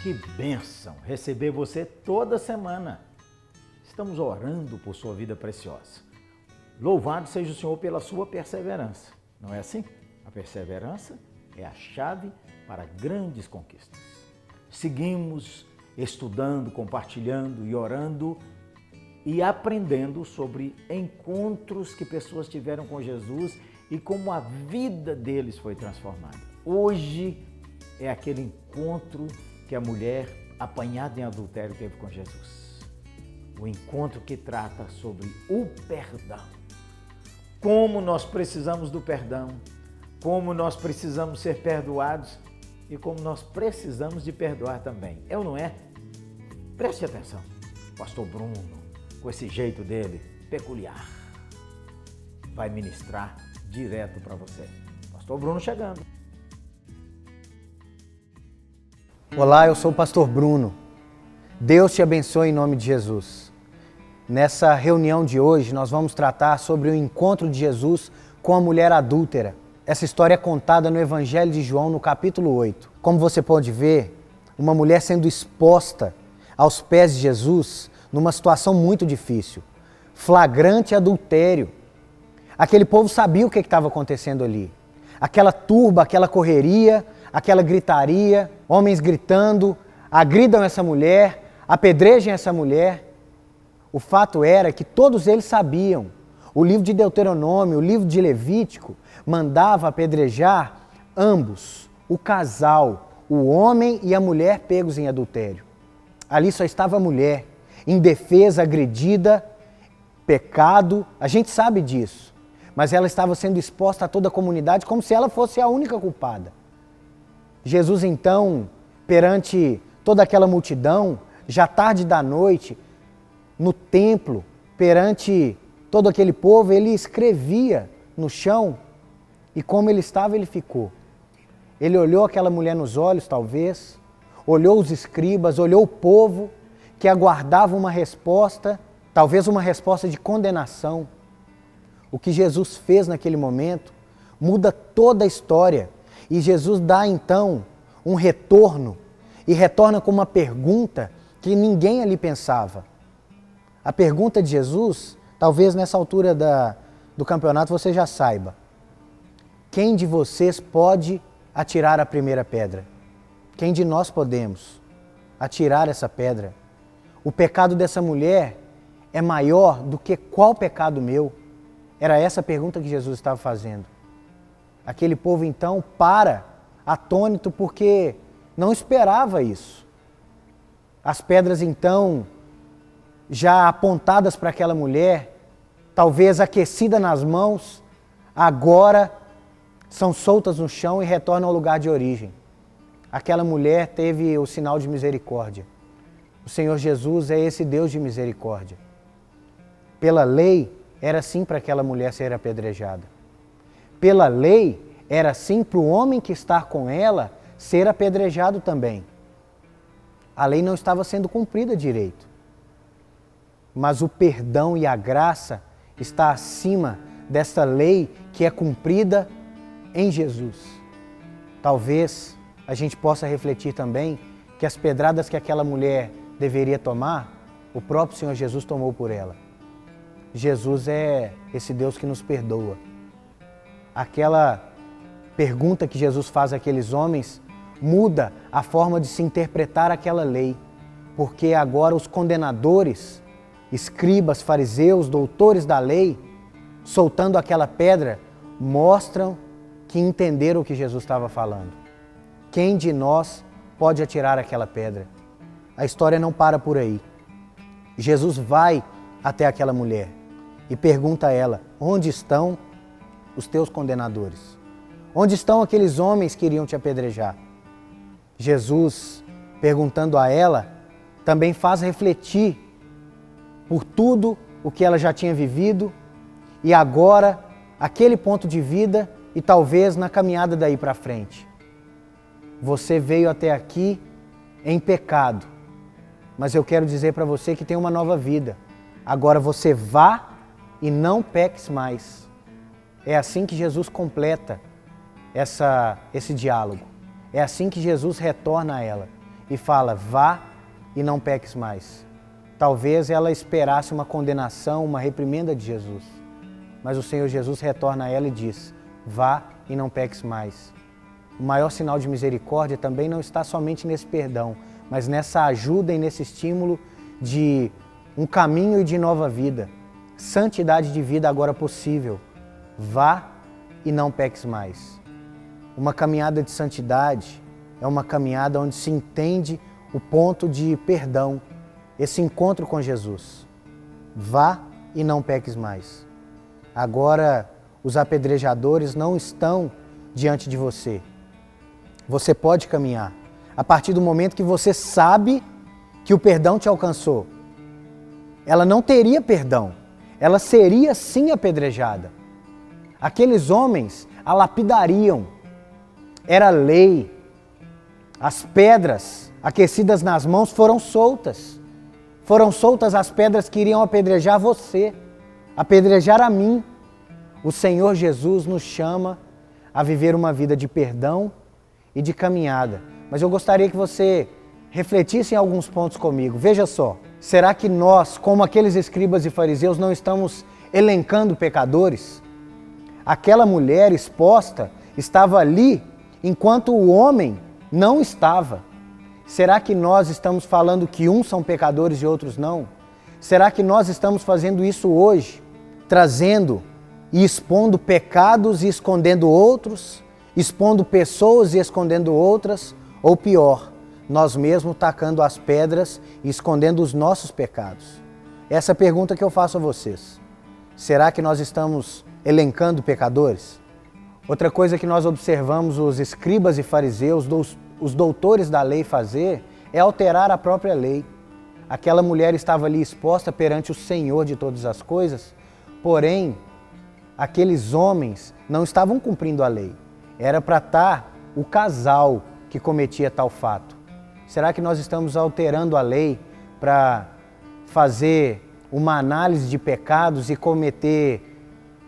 Que bênção receber você toda semana. Estamos orando por sua vida preciosa. Louvado seja o Senhor pela sua perseverança. Não é assim? A perseverança é a chave para grandes conquistas. Seguimos estudando, compartilhando e orando e aprendendo sobre encontros que pessoas tiveram com Jesus e como a vida deles foi transformada. Hoje é aquele encontro que a mulher apanhada em adultério teve com Jesus. O encontro que trata sobre o perdão. Como nós precisamos do perdão, como nós precisamos ser perdoados e como nós precisamos de perdoar também. É ou não é? Preste atenção. Pastor Bruno, com esse jeito dele peculiar, vai ministrar direto para você. Pastor Bruno chegando. Olá, eu sou o Pastor Bruno. Deus te abençoe em nome de Jesus. Nessa reunião de hoje, nós vamos tratar sobre o encontro de Jesus com a mulher adúltera. Essa história é contada no Evangelho de João, no capítulo 8. Como você pode ver, uma mulher sendo exposta aos pés de Jesus numa situação muito difícil. Flagrante adultério. Aquele povo sabia o que estava acontecendo ali. Aquela turba, aquela correria, aquela gritaria, homens gritando, agridam essa mulher, apedrejem essa mulher. O fato era que todos eles sabiam. O livro de Deuteronômio, o livro de Levítico, mandava apedrejar ambos, o casal, o homem e a mulher pegos em adultério. Ali só estava a mulher, indefesa, agredida, pecado, a gente sabe disso. Mas ela estava sendo exposta a toda a comunidade como se ela fosse a única culpada. Jesus então, perante toda aquela multidão, já tarde da noite, no templo, perante todo aquele povo, ele escrevia no chão e como ele estava, ele ficou. Ele olhou aquela mulher nos olhos, talvez, olhou os escribas, olhou o povo que aguardava uma resposta, talvez uma resposta de condenação. O que Jesus fez naquele momento muda toda a história. E Jesus dá então um retorno, e retorna com uma pergunta que ninguém ali pensava. A pergunta de Jesus, talvez nessa altura do campeonato você já saiba. Quem de vocês pode atirar a primeira pedra? Quem de nós podemos atirar essa pedra? O pecado dessa mulher é maior do que qual pecado meu? Era essa a pergunta que Jesus estava fazendo. Aquele povo então para, atônito, porque não esperava isso. As pedras então, já apontadas para aquela mulher, talvez aquecida nas mãos, agora são soltas no chão e retornam ao lugar de origem. Aquela mulher teve o sinal de misericórdia. O Senhor Jesus é esse Deus de misericórdia. Pela lei, era assim para aquela mulher ser apedrejada. Pela lei, era assim para o homem que está com ela ser apedrejado também. A lei não estava sendo cumprida direito. Mas o perdão e a graça está acima dessa lei que é cumprida em Jesus. Talvez a gente possa refletir também que as pedradas que aquela mulher deveria tomar, o próprio Senhor Jesus tomou por ela. Jesus é esse Deus que nos perdoa. Aquela pergunta que Jesus faz àqueles homens muda a forma de se interpretar aquela lei, porque agora os condenadores, escribas, fariseus, doutores da lei, soltando aquela pedra, mostram que entenderam o que Jesus estava falando. Quem de nós pode atirar aquela pedra? A história não para por aí. Jesus vai até aquela mulher e pergunta a ela: onde estão os teus condenadores? Onde estão aqueles homens que iriam te apedrejar? Jesus, perguntando a ela, também faz refletir por tudo o que ela já tinha vivido e agora aquele ponto de vida e talvez na caminhada daí para frente. Você veio até aqui em pecado, mas eu quero dizer para você que tem uma nova vida. Agora você vá e não peques mais. É assim que Jesus completa esse diálogo. É assim que Jesus retorna a ela. e fala: vá e não peques mais. Talvez ela esperasse uma condenação, uma reprimenda de Jesus. Mas o Senhor Jesus retorna a ela e diz: vá e não peques mais. O maior sinal de misericórdia também não está somente nesse perdão, mas nessa ajuda e nesse estímulo de um caminho e de nova vida. Santidade de vida agora possível. Vá e não peques mais. Uma caminhada de santidade é uma caminhada onde se entende o ponto de perdão, esse encontro com Jesus. Vá e não peques mais. Agora, os apedrejadores não estão diante de você. Você pode caminhar a partir do momento que você sabe que o perdão te alcançou. Ela não teria perdão, ela seria sim apedrejada. Aqueles homens a lapidariam, era lei. As pedras aquecidas nas mãos foram soltas. Foram soltas as pedras que iriam apedrejar você, apedrejar a mim. O Senhor Jesus nos chama a viver uma vida de perdão e de caminhada. Mas eu gostaria que você refletisse em alguns pontos comigo. Veja só, será que nós, como aqueles escribas e fariseus, não estamos elencando pecadores? Aquela mulher exposta estava ali enquanto o homem não estava. Será que nós estamos falando que uns são pecadores e outros não? Será que nós estamos fazendo isso hoje, trazendo e expondo pecados e escondendo outros, expondo pessoas e escondendo outras, ou pior, nós mesmos tacando as pedras e escondendo os nossos pecados? Essa é a pergunta que eu faço a vocês. Será que nós estamos elencando pecadores? Outra coisa que nós observamos os escribas e fariseus, os doutores da lei fazer, é alterar a própria lei. Aquela mulher estava ali exposta perante o Senhor de todas as coisas, porém, aqueles homens não estavam cumprindo a lei. Era para estar o casal que cometia tal fato. Será que nós estamos alterando a lei para fazer uma análise de pecados e cometer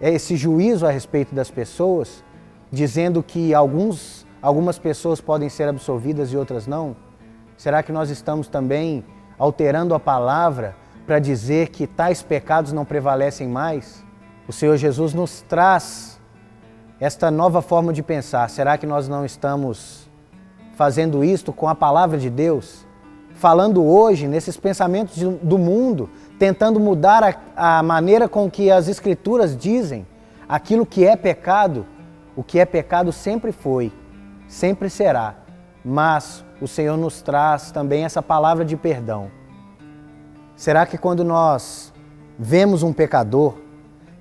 esse juízo a respeito das pessoas, dizendo que algumas pessoas podem ser absolvidas e outras não? Será que nós estamos também alterando a palavra para dizer que tais pecados não prevalecem mais? O Senhor Jesus nos traz esta nova forma de pensar. Será que nós não estamos fazendo isto com a palavra de Deus? Falando hoje nesses pensamentos do mundo, tentando mudar a maneira com que as Escrituras dizem aquilo que é pecado. O que é pecado sempre foi, sempre será. Mas o Senhor nos traz também essa palavra de perdão. Será que quando nós vemos um pecador,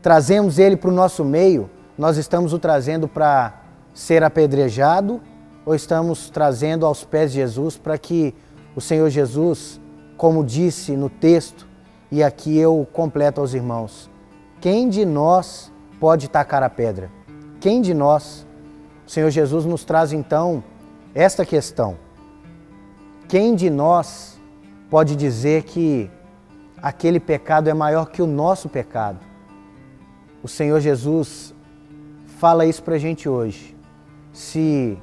trazemos ele para o nosso meio, nós estamos o trazendo para ser apedrejado ou estamos trazendo aos pés de Jesus para que o Senhor Jesus, como disse no texto, e aqui eu completo aos irmãos: quem de nós pode tacar a pedra? Quem de nós? O Senhor Jesus nos traz então esta questão: quem de nós pode dizer que aquele pecado é maior que o nosso pecado? O Senhor Jesus fala isso para a gente hoje. Se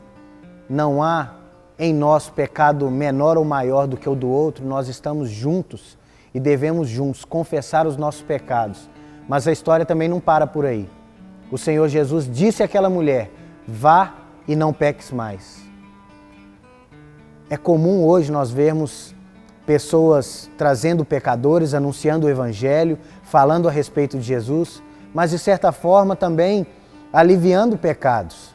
não há em nós pecado menor ou maior do que o do outro, nós estamos juntos e devemos juntos confessar os nossos pecados. Mas a história também não para por aí. O Senhor Jesus disse àquela mulher: vá e não peques mais. É comum hoje nós vermos pessoas trazendo pecadores, anunciando o Evangelho, falando a respeito de Jesus, mas de certa forma também aliviando pecados.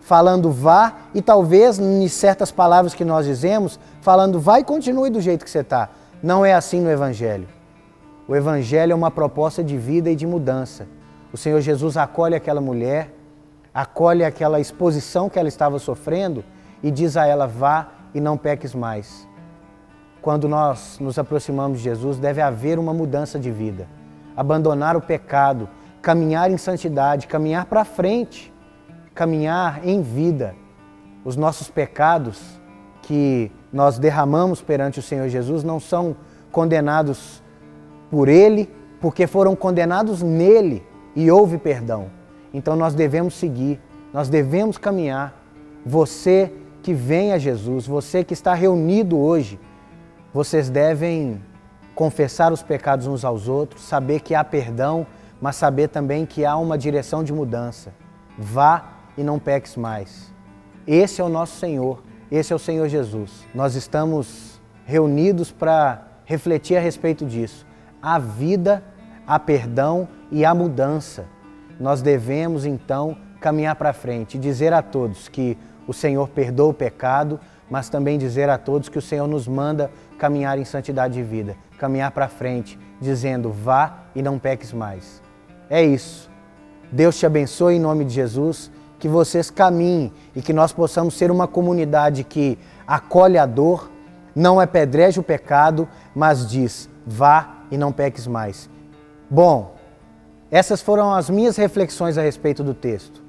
Falando vá e talvez em certas palavras que nós dizemos, falando vá e continue do jeito que você está. Não é assim no Evangelho. O Evangelho é uma proposta de vida e de mudança. O Senhor Jesus acolhe aquela mulher, acolhe aquela exposição que ela estava sofrendo e diz a ela: vá e não peques mais. Quando nós nos aproximamos de Jesus, deve haver uma mudança de vida. Abandonar o pecado, caminhar em santidade, caminhar para frente, caminhar em vida. Os nossos pecados que nós derramamos perante o Senhor Jesus não são condenados por Ele, porque foram condenados nele e houve perdão. Então nós devemos seguir, nós devemos caminhar. Você que vem a Jesus, você que está reunido hoje, vocês devem confessar os pecados uns aos outros, saber que há perdão, mas saber também que há uma direção de mudança. Vá e não peques mais. Esse é o nosso Senhor, esse é o Senhor Jesus. Nós estamos reunidos para refletir a respeito disso. Há vida, há perdão e há mudança. Nós devemos então caminhar para frente e dizer a todos que o Senhor perdoa o pecado, mas também dizer a todos que o Senhor nos manda caminhar em santidade de vida, caminhar para frente, dizendo, vá e não peques mais. É isso. Deus te abençoe em nome de Jesus, que vocês caminhem e que nós possamos ser uma comunidade que acolhe a dor, não apedreja o pecado, mas diz, vá e não peques mais. Bom, essas foram as minhas reflexões a respeito do texto.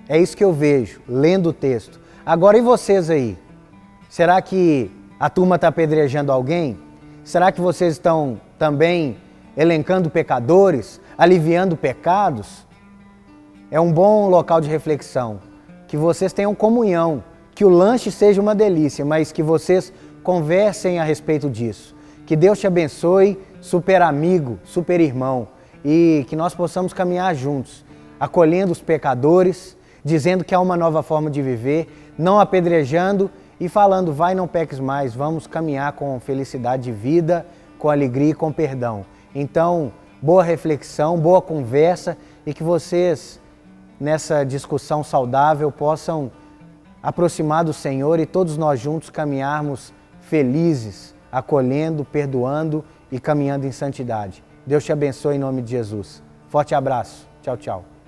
É isso que eu vejo, lendo o texto. Agora e vocês aí? Será que a turma está apedrejando alguém? Será que vocês estão também elencando pecadores, aliviando pecados? É um bom local de reflexão. Que vocês tenham comunhão, que o lanche seja uma delícia, mas que vocês conversem a respeito disso. Que Deus te abençoe, super amigo, super irmão, e que nós possamos caminhar juntos, acolhendo os pecadores, dizendo que há uma nova forma de viver, não apedrejando e falando, vai, não peques mais, vamos caminhar com felicidade de vida, com alegria e com perdão. Então, boa reflexão, boa conversa e que vocês, nessa discussão saudável, possam aproximar do Senhor e todos nós juntos caminharmos felizes, acolhendo, perdoando e caminhando em santidade. Deus te abençoe em nome de Jesus. Forte abraço. Tchau, tchau.